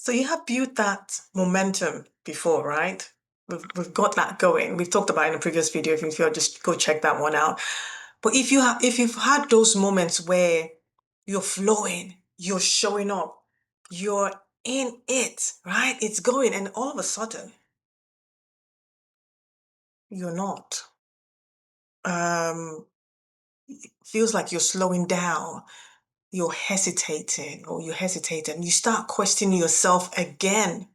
So you have built that momentum before, right? We've got that going. We've talked about it in a previous video. If you'll just go check that one out. But if you've had those moments where you're flowing, you're showing up, you're in it, right? It's going, and all of a sudden you're not. Um, Feels like you're slowing down, you're hesitating, or you hesitate, and you start questioning yourself again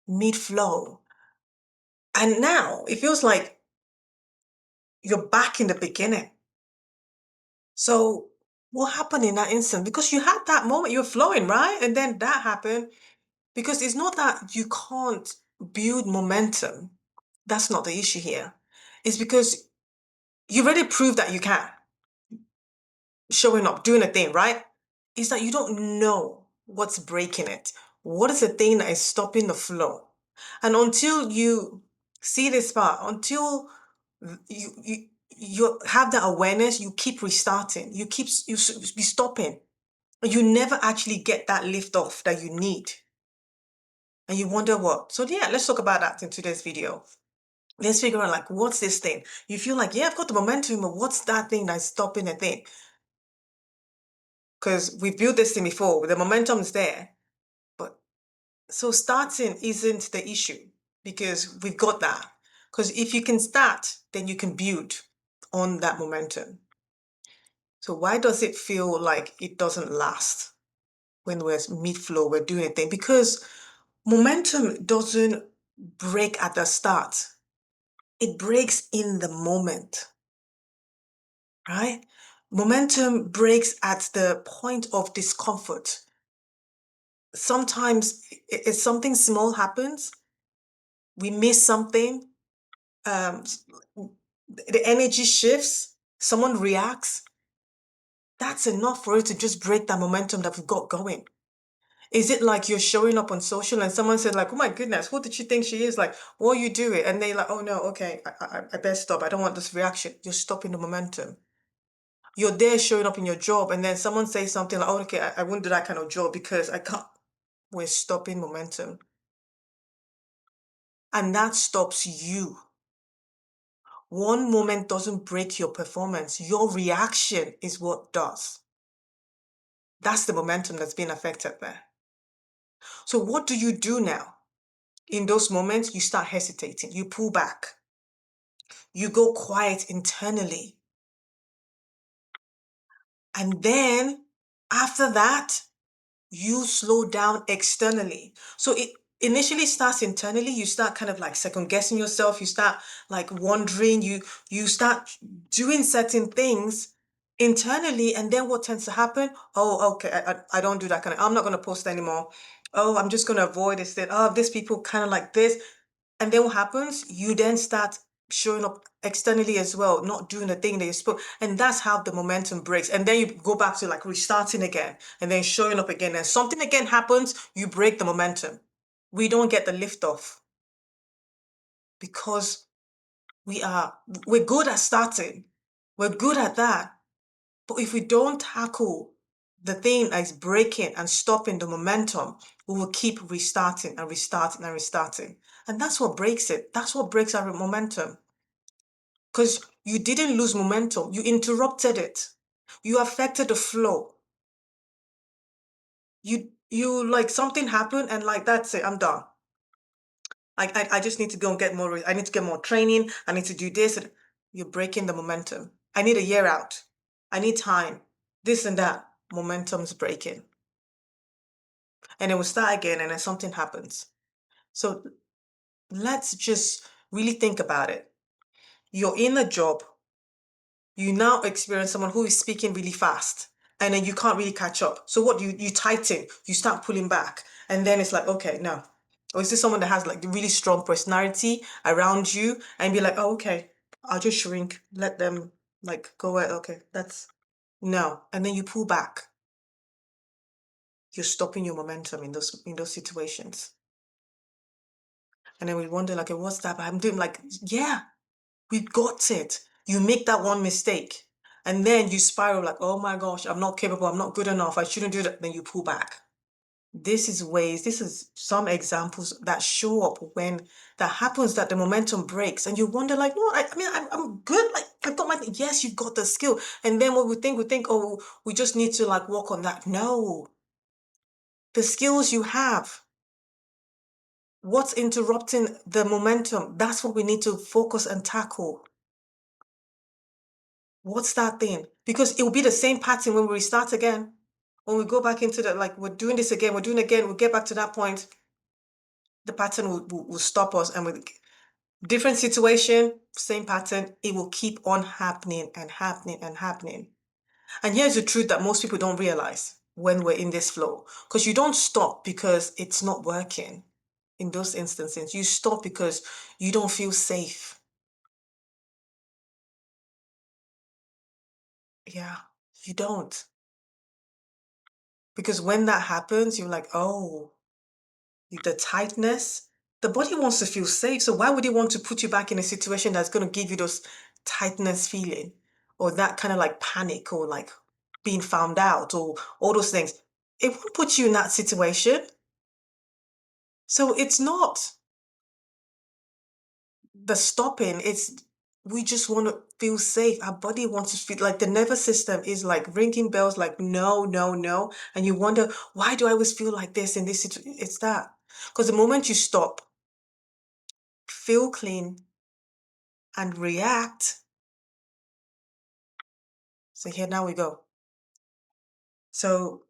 mid-flow. And now it feels like you're back in the beginning. So what happened in that instant? Because you had that moment, you're flowing, right? And then that happened. Because it's not that you can't build momentum. That's not the issue here. It's because you already proved that you can. Showing up, doing a thing, right? It's that you don't know what's breaking it. What is the thing that is stopping the flow? And until you see this part, until you have that awareness, you keep restarting. You be stopping. You never actually get that lift off that you need. And you wonder what. So yeah, let's talk about that in today's video. Let's figure out like what's this thing? You feel like, yeah, I've got the momentum, but what's that thing that's stopping the thing? Because we've built this thing before, the momentum is there. But so starting isn't the issue because we've got that. Because if you can start, then you can build on that momentum. So why does it feel like it doesn't last when we're mid-flow, we're doing a thing? Because momentum doesn't break at the start. It breaks in the moment, right? Momentum breaks at the point of discomfort. Sometimes if something small happens, we miss something, um, the energy shifts, someone reacts, that's enough for it to just break that momentum that we've got going. Is it like you're showing up on social and someone said like, oh my goodness, who did she think she is? Like, what you do it? And they're like, oh no, okay, I best stop. I don't want this reaction. You're stopping the momentum. You're there showing up in your job and then someone says something like, oh, okay, I won't do that kind of job because I can't. We're stopping momentum. And that stops you. One moment doesn't break your performance. Your reaction is what does. That's the momentum that's being affected there. So what do you do now? In those moments, you start hesitating. You pull back. You go quiet internally. And then after that, you slow down externally. So it initially starts internally. You start kind of like second guessing yourself. You start like wondering. You start doing certain things internally, and then what tends to happen? Oh, okay, I don't do that kind of. I'm not going to post anymore. Oh, I'm just going to avoid this. That oh, these people kind of like this. And then what happens? You then start showing up externally as well, not doing the thing that you spoke. And that's how the momentum breaks. And then you go back to like restarting again and then showing up again. And something again happens, you break the momentum. We don't get the lift off because we're good at starting. We're good at that. But if we don't tackle the thing that is breaking and stopping the momentum, we will keep restarting and restarting and restarting. And that's what breaks it. That's what breaks our momentum. Because you didn't lose momentum, you interrupted it. You affected the flow. You like something happened and like that's it, I'm done. I just need to go and get more, I need to get more training, I need to do this. And you're breaking the momentum. I need a year out. I need time. This and that. Momentum's breaking. And it will start again and then something happens. So let's just really think about it. You're in a job, you now experience someone who is speaking really fast and then you can't really catch up. So what you tighten, you start pulling back, and then it's like, okay, no. Or is this someone that has like the really strong personality around you and be like, oh, okay, I'll just shrink, let them like go away. Okay, that's no. And then you pull back. You're stopping your momentum in those situations. And then we wonder like, okay, what's that? But I'm doing like, yeah, we got it. You make that one mistake and then you spiral like, oh my gosh, I'm not capable. I'm not good enough. I shouldn't do that. Then you pull back. This is some examples that show up when that happens, that the momentum breaks and you wonder like, no, I mean, I'm good. Like I've got my, yes, you've got the skill. And then what we think, oh, we just need to like work on that. No, the skills you have, what's interrupting the momentum? That's what we need to focus and tackle. What's that thing? Because it will be the same pattern when we restart again. When we go back into the, like, we're doing this again, we're doing it again, we'll get back to that point, the pattern will stop us and with different situation, same pattern, it will keep on happening and happening and happening. And here's the truth that most people don't realize when we're in this flow. Because you don't stop because it's not working in those instances. You stop because you don't feel safe. Yeah, you don't. Because when that happens, you're like, oh, the tightness, the body wants to feel safe. So why would it want to put you back in a situation that's going to give you those tightness feeling or that kind of like panic or like being found out or all those things? It won't put you in that situation. So it's not the stopping. It's we just want to feel safe. Our body wants to feel like the nervous system is like ringing bells, like no, no, no. And you wonder, why do I always feel like this in this situation? It's that. Because the moment you stop, feel clean, and react. So here now we go. So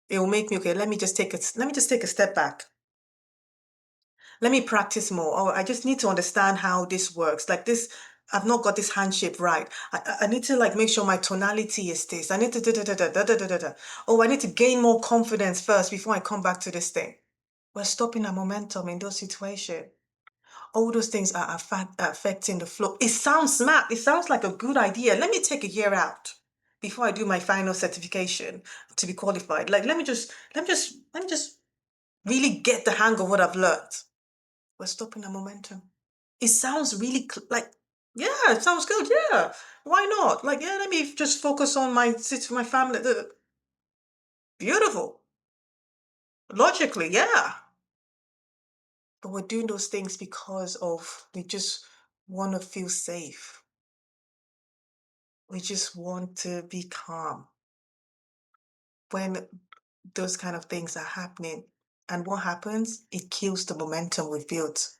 it will make me okay. Let me just take a step back. Let me practice more. Oh, I just need to understand how this works. Like this, I've not got this hand shape right. I need to like make sure my tonality is this. I need to da da da da da da da da da. Oh, I need to gain more confidence first before I come back to this thing. We're stopping our momentum in those situations. All those things are affecting the flow. It sounds smart. It sounds like a good idea. Let me take a year out before I do my final certification to be qualified. Like, let me just really get the hang of what I've learned. We're stopping the momentum. It sounds really like, yeah, it sounds good. Yeah, why not? Like, yeah, let me just focus on my family. Beautiful. Logically, yeah. But we're doing those things because of we just want to feel safe. We just want to be calm when those kind of things are happening. And what happens? It kills the momentum we've built.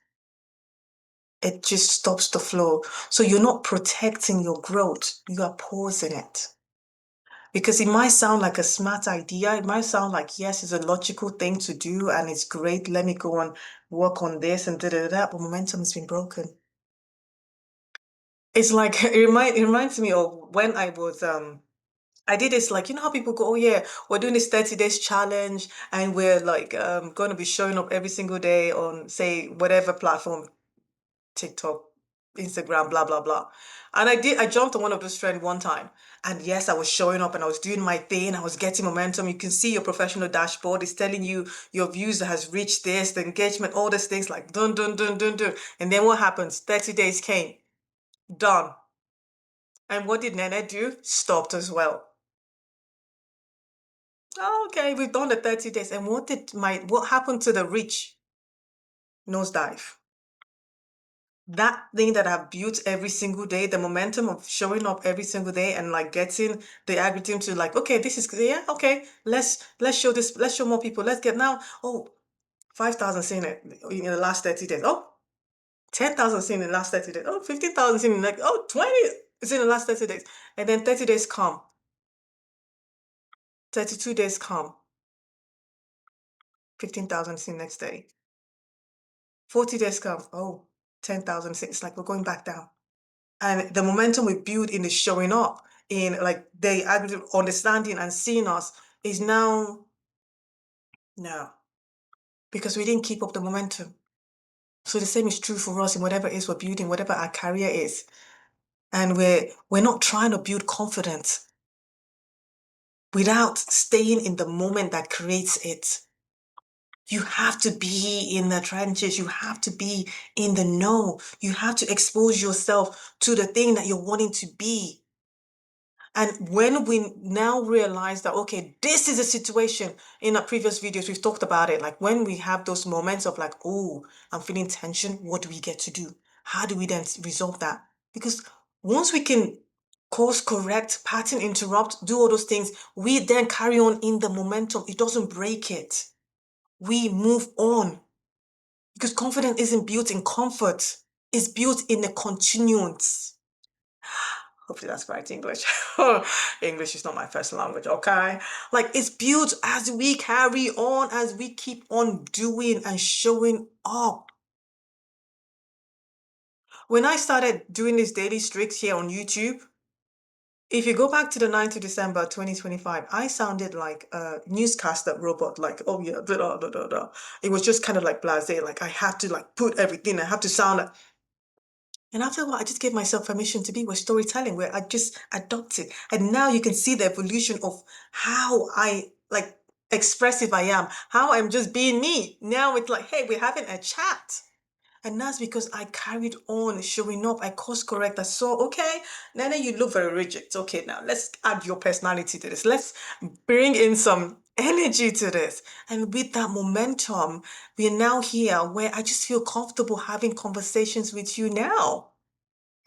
It just stops the flow. So you're not protecting your growth, you are pausing it. Because it might sound like a smart idea. It might sound like, yes, it's a logical thing to do and it's great. Let me go and work on this and da da da. But momentum has been broken. It's like it reminds me of when I did this like you know how people go, oh yeah, we're doing this 30 days challenge and we're like going to be showing up every single day on say whatever platform, TikTok, Instagram, blah blah blah. And I jumped on one of those trends one time. And yes, I was showing up and I was doing my thing. I was getting momentum. You can see your professional dashboard. It's telling you your views has reached this, the engagement, all these things like dun dun dun dun dun. And then what happens? 30 days came. Done. And what did Nene do? Stopped as well. Oh, okay, we've done the 30 days. And what happened to the reach? Nosedive. That thing that I've built every single day, the momentum of showing up every single day and like getting the algorithm to like, okay, this is yeah, okay, let's show this, let's show more people. Let's get now, oh, 5,000 seen it in the last 30 days. Oh, 10,000 seen in the last 30 days. Oh, 15,000 seen in like, oh, 20 is in the last 30 days. And then 30 days come, 32 days come, 15,000 seen next day. 40 days come, oh, 10,000. It's like we're going back down. And the momentum we build in the showing up, in like the understanding and seeing us is now no, because we didn't keep up the momentum. So the same is true for us in whatever it is we're building, whatever our career is. And we're not trying to build confidence without staying in the moment that creates it. You have to be in the trenches. You have to be in the know. You have to expose yourself to the thing that you're wanting to be. And when we now realize that, okay, this is a situation, in our previous videos, we've talked about it. Like when we have those moments of like, oh, I'm feeling tension, what do we get to do? How do we then resolve that? Because once we can course correct, pattern interrupt, do all those things, we then carry on in the momentum. It doesn't break it. We move on. Because confidence isn't built in comfort, it's built in a continuance. Hopefully that's right English. English is not my first language, okay? Like it's built as we carry on, as we keep on doing and showing up. When I started doing these daily streaks here on YouTube, if you go back to the 9th of December 2025, I sounded like a newscaster robot, like, oh yeah, blah, blah, blah, blah. It was just kind of like blasé, like I had to like put everything, I have to sound like. And after a while, I just gave myself permission to be with storytelling, where I just adopted. And now you can see the evolution of how I like expressive I am, how I'm just being me. Now it's like, hey, we're having a chat. And that's because I carried on showing up. I course correct. I saw, okay, Nene, you look very rigid. Okay, now let's add your personality to this. Let's bring in some energy to this. And with that momentum, we are now here where I just feel comfortable having conversations with you now.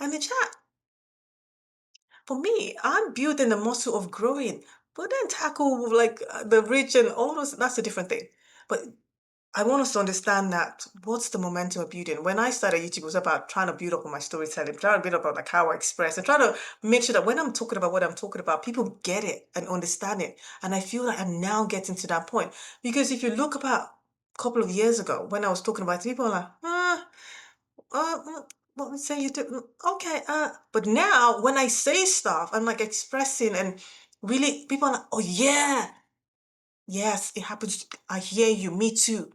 And the chat. For me, I'm building the muscle of growing, but then tackle like the rich and all those, that's a different thing. But I want us to understand that what's the momentum of building. When I started YouTube, it was about trying to build up on my storytelling, trying to build up on like how I express, and trying to make sure that when I'm talking about what I'm talking about, people get it and understand it. And I feel like I'm now getting to that point. Because if you look about a couple of years ago, when I was talking about it, people were like, what we say you do? Okay, but now when I say stuff, I'm like expressing and really people are like, oh yeah, yes, it happens. I hear you, me too.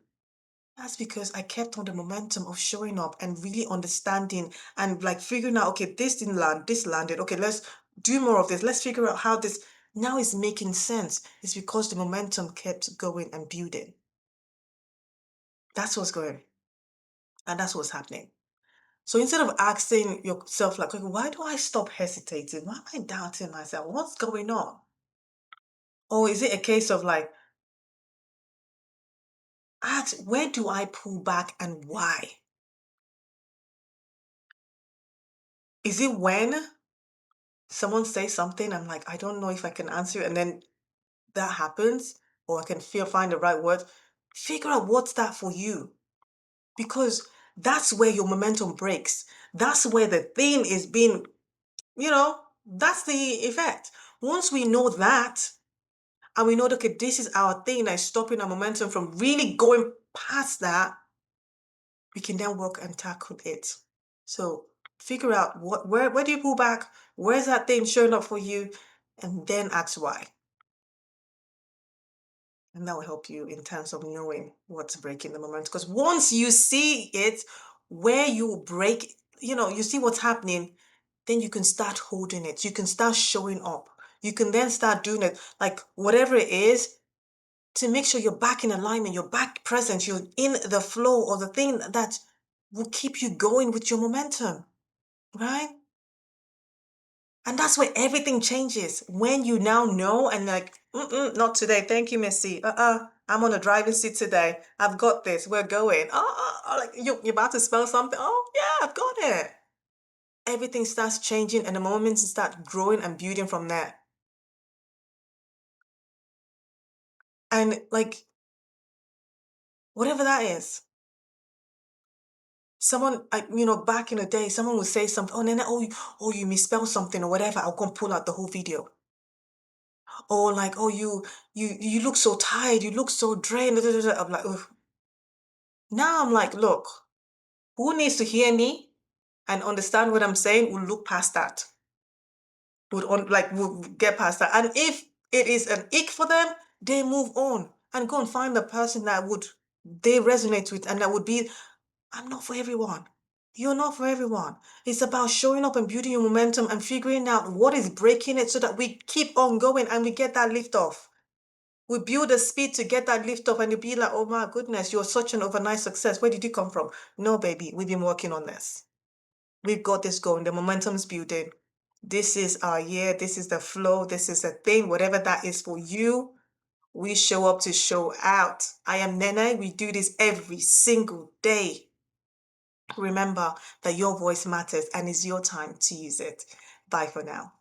That's because I kept on the momentum of showing up and really understanding and like figuring out, okay, this didn't land, this landed. Okay, let's do more of this. Let's figure out how this now is making sense. It's because the momentum kept going and building. That's what's going, and that's what's happening. So instead of asking yourself, like, okay, why do I stop hesitating? Why am I doubting myself? What's going on? Or is it a case of like, ask, where do I pull back and why? Is it when someone says something, I'm like, I don't know if I can answer it, and then that happens, or I can find the right words? Figure out what's that for you. Because that's where your momentum breaks. That's where the thing is being, that's the effect. Once we know that, and we know that, okay, this is our thing that is stopping our momentum from really going past that, we can then work and tackle it. So figure out where do you pull back? Where's that thing showing up for you? And then ask why. And that will help you in terms of knowing what's breaking the momentum. Because once you see it, where you break, you see what's happening, then you can start holding it. You can start showing up. You can then start doing it. Like whatever it is, to make sure you're back in alignment, you're back present, you're in the flow of the thing that will keep you going with your momentum, right? And that's where everything changes. When you now know and like, not today. Thank you, Missy. I'm on the driving seat today. I've got this. We're going. Like you're about to spell something. Oh, yeah, I've got it. Everything starts changing and the moments start growing and building from there. And like, whatever that is. Someone, back in the day, someone would say something, oh, Nene, you misspelled something or whatever. I'll go and pull out the whole video. Or like, oh, you look so tired. You look so drained. I'm like, ugh. Now I'm like, look, who needs to hear me and understand what I'm saying will look past that. Will get past that. And if it is an ick for them, they move on and go and find the person that they resonate with and that would be, I'm not for everyone. You're not for everyone. It's about showing up and building your momentum and figuring out what is breaking it so that we keep on going and we get that lift off. We build a speed to get that lift off and you'll be like, oh my goodness, you're such an overnight success. Where did you come from? No, baby, we've been working on this. We've got this going. The momentum's building. This is our year. This is the flow. This is the thing. Whatever that is for you, we show up to show out. I am Nene. We do this every single day. Remember that your voice matters and it's your time to use it. Bye for now.